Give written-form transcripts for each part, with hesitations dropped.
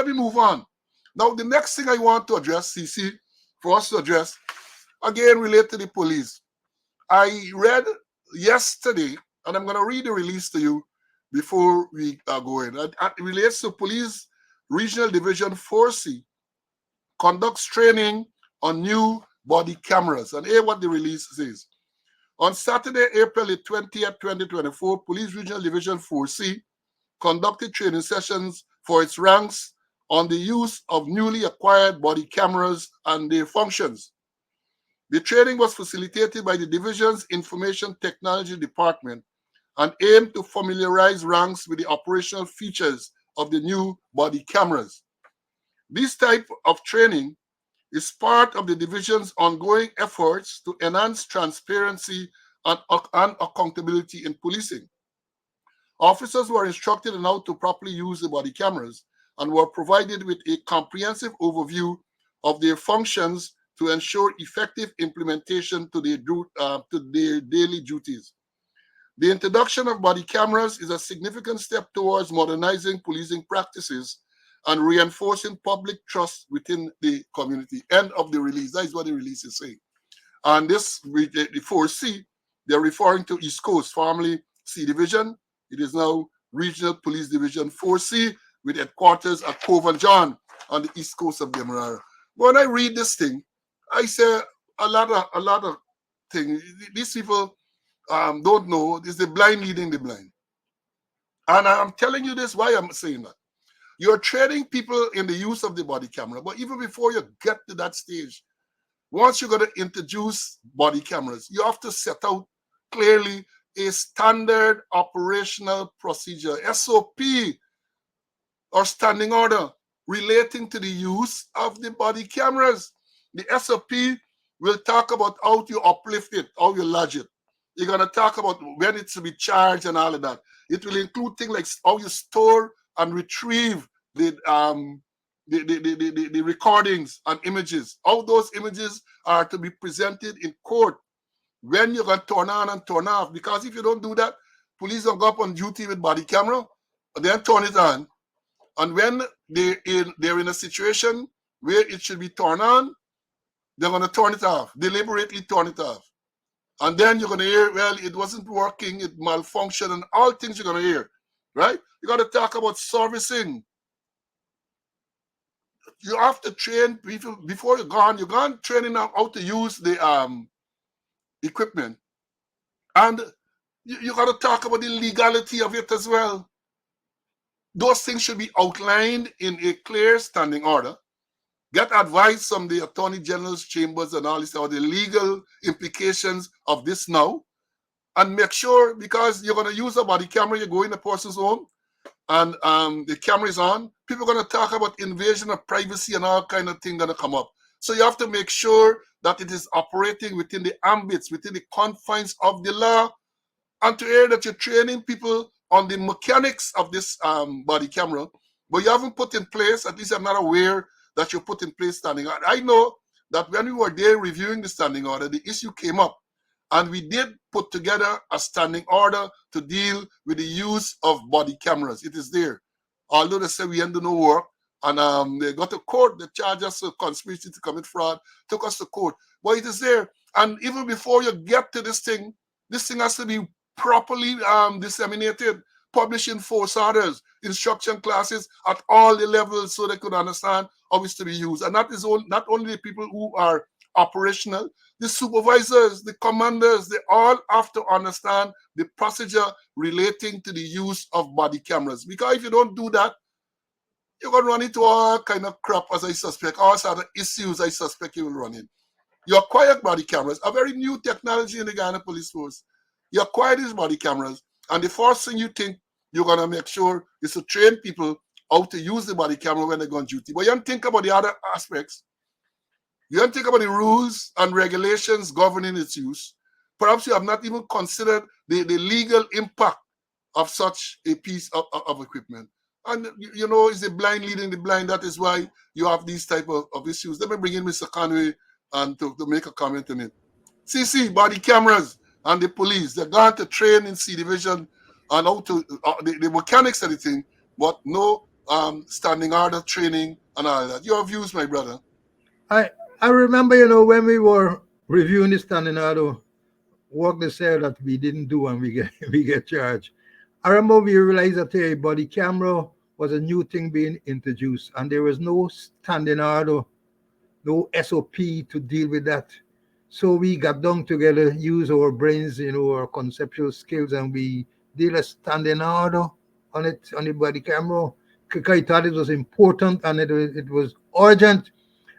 let me move on. Now, the next thing I want to address, CC, for us to address, again, related to the police. I read yesterday, and I'm going to read the release to you before we go in. It relates to Police Regional Division 4C conducts training on new body cameras. And here what the release says. On Saturday, April 20th, 2024, Police Regional Division 4C conducted training sessions for its ranks on the use of newly acquired body cameras and their functions. The training was facilitated by the division's Information Technology Department and aimed to familiarize ranks with the operational features of the new body cameras. This type of training is part of the division's ongoing efforts to enhance transparency and accountability in policing. Officers were instructed on how to properly use the body cameras and were provided with a comprehensive overview of their functions to ensure effective implementation to their daily duties. The introduction of body cameras is a significant step towards modernizing policing practices and reinforcing public trust within the community. End of the release. That is what the release is saying. And this, the 4C, they're referring to East Coast, formerly C Division. It is now Regional Police Division 4C with headquarters at Cove and John on the east coast of Demerara. When I read this thing, I say a lot of things. These people don't know. It's the blind leading the blind. And I'm telling you this, why I'm saying that. You're training people in the use of the body camera. But even before you get to that stage, once you're going to introduce body cameras, you have to set out clearly a standard operational procedure, SOP, or standing order relating to the use of the body cameras. The SOP will talk about how you uplift it, how you lodge it. You're going to talk about when it's to be charged and all of that. It will include things like how you store and retrieve the recordings and images, how those images are to be presented in court, when you're going to turn on and turn off. Because if you don't do that, police will go up on duty with body camera, and then turn it on. And when they're in a situation where it should be turned on, they're going to turn it off, deliberately turn it off. And then you're going to hear, well, it wasn't working, it malfunctioned, and all things you're going to hear, right? You got to talk about servicing. You have to train people before you're gone training them how to use the equipment. And you got to talk about the legality of it as well. Those things should be outlined in a clear standing order. Get advice from the Attorney General's chambers and all this, or the legal implications of this now. And make sure, because you're going to use a body camera, you go in a person's home, and the camera is on, people are going to talk about invasion of privacy and all kind of things going to come up. So you have to make sure that it is operating within the ambits, within the confines of the law, and to hear that you're training people on the mechanics of this body camera, but you haven't put in place, at least I'm not aware that you put in place standing order. I know that when we were there reviewing the standing order, the issue came up, and we did put together a standing order to deal with the use of body cameras. It is there. Although they say we ain't do no work, and they got to court, they charged us with conspiracy to commit fraud, took us to court. But it is there. And even before you get to this thing has to be properly disseminated, published in force orders, instruction classes at all the levels so they could understand how it's to be used. And that is not only the people who are operational, the supervisors, the commanders, they all have to understand the procedure relating to the use of body cameras. Because if you don't do that, you're going to run into all kind of crap, as I suspect, all sort of issues I suspect you will run in. You acquire body cameras, a very new technology in the Guyana Police Force. You acquire these body cameras, and the first thing you think you're going to make sure is to train people how to use the body camera when they go on duty. But you don't think about the other aspects. You don't think about the rules and regulations governing its use. Perhaps you have not even considered the legal impact of such a piece of equipment. And, you know, it's the blind leading the blind. That is why you have these type of issues. Let me bring in Mr. Conway and to make a comment on it. CC, body cameras, and the police, they're going to train in C Division on how to, the mechanics of the thing, but no standing order training and all that. Your views, my brother. I I remember, when we were reviewing the standing order work they said that we didn't do and we get we get charged. I remember we realized that a body camera was a new thing being introduced, and there was no standing order, no SOP to deal with that. So we got down together, use our brains, our conceptual skills, and we did a standing order on it, on the body camera. Because I thought it was important and it was urgent.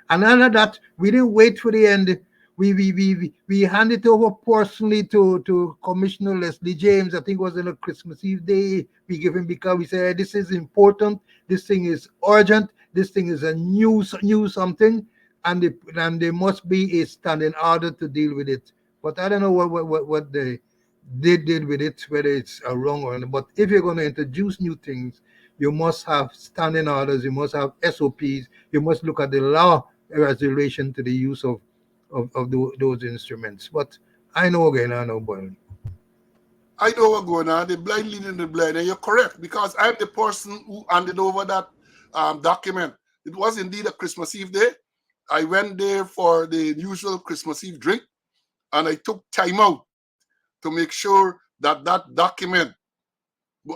And under that, we didn't wait for the end. We handed it over personally to Commissioner Leslie James. I think it was on a Christmas Eve day. We gave him because we said, "This is important. This thing is urgent. This thing is a new something, and there must be a standing order to deal with it." But I don't know what they did with it, whether it's a wrong or not. But if you're going to introduce new things, you must have standing orders. You must have SOPs. You must look at the law as relation to the use of those instruments. But I know again, I know, boy. I know what's going on. The blind leading the blind, and you're correct because I'm the person who handed over that document. It was indeed a Christmas Eve day. I went there for the usual Christmas Eve drink, and I took time out to make sure that that document,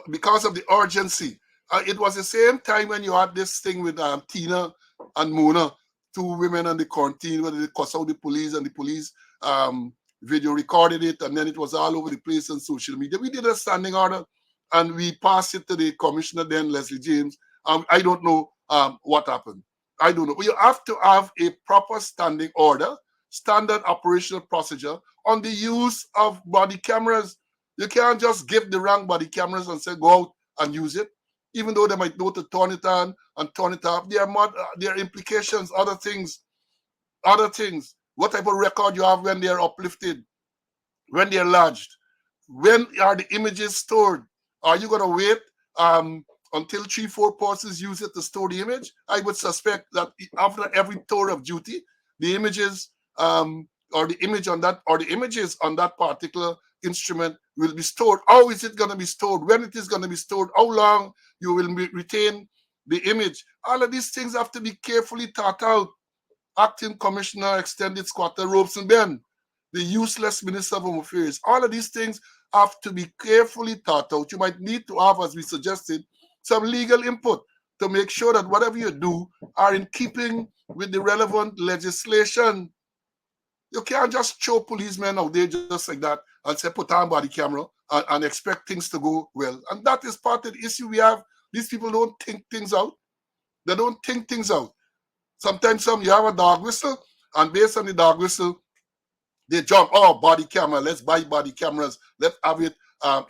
because of the urgency, it was the same time when you had this thing with Tina and Mona, two women on the quarantine, where they cuss out the police, and the police um, video recorded it, and then it was all over the place on social media. We did a standing order, and we passed it to the commissioner then, Leslie James. I don't know what happened. I don't know. You have to have a proper standing order, standard operational procedure on the use of body cameras. You can't just give the wrong body cameras and say, go out and use it, even though they might know to turn it on and turn it off. There are implications, other things, other things. What type of record you have when they are uplifted, when they are lodged, when are the images stored? Are you going to wait until 3-4 persons use it to store the image? I would suspect that after every tour of duty, the images or the image on that or the images on that particular instrument will be stored. How is it going to be stored? When it is going to be stored? How long you will retain the image? All of these things have to be carefully thought out. Acting Commissioner, Extended Squatter, Ropes and Ben, the useless Minister of Home Affairs. All of these things have to be carefully thought out. You might need to have, as we suggested, some legal input to make sure that whatever you do are in keeping with the relevant legislation. You can't just throw policemen out there just like that and say put on body camera and expect things to go well. And that is part of the issue we have. These people don't think things out. They don't think things out. Sometimes you have a dog whistle, and based on the dog whistle, they jump, oh, body camera, let's buy body cameras, let's have it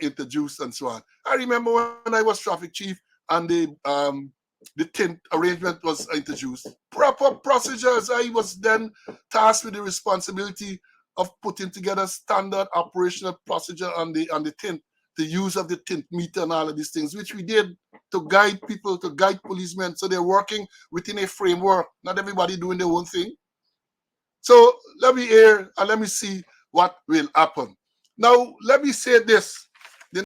introduced and so on. I remember when I was traffic chief and the tint arrangement was introduced. Proper procedures. I was then tasked with the responsibility of putting together standard operational procedure on the tint, the use of the tint meter and all of these things, which we did to guide people, to guide policemen. So they're working within a framework, not everybody doing their own thing. So let me hear and let me see what will happen. Now, let me say this.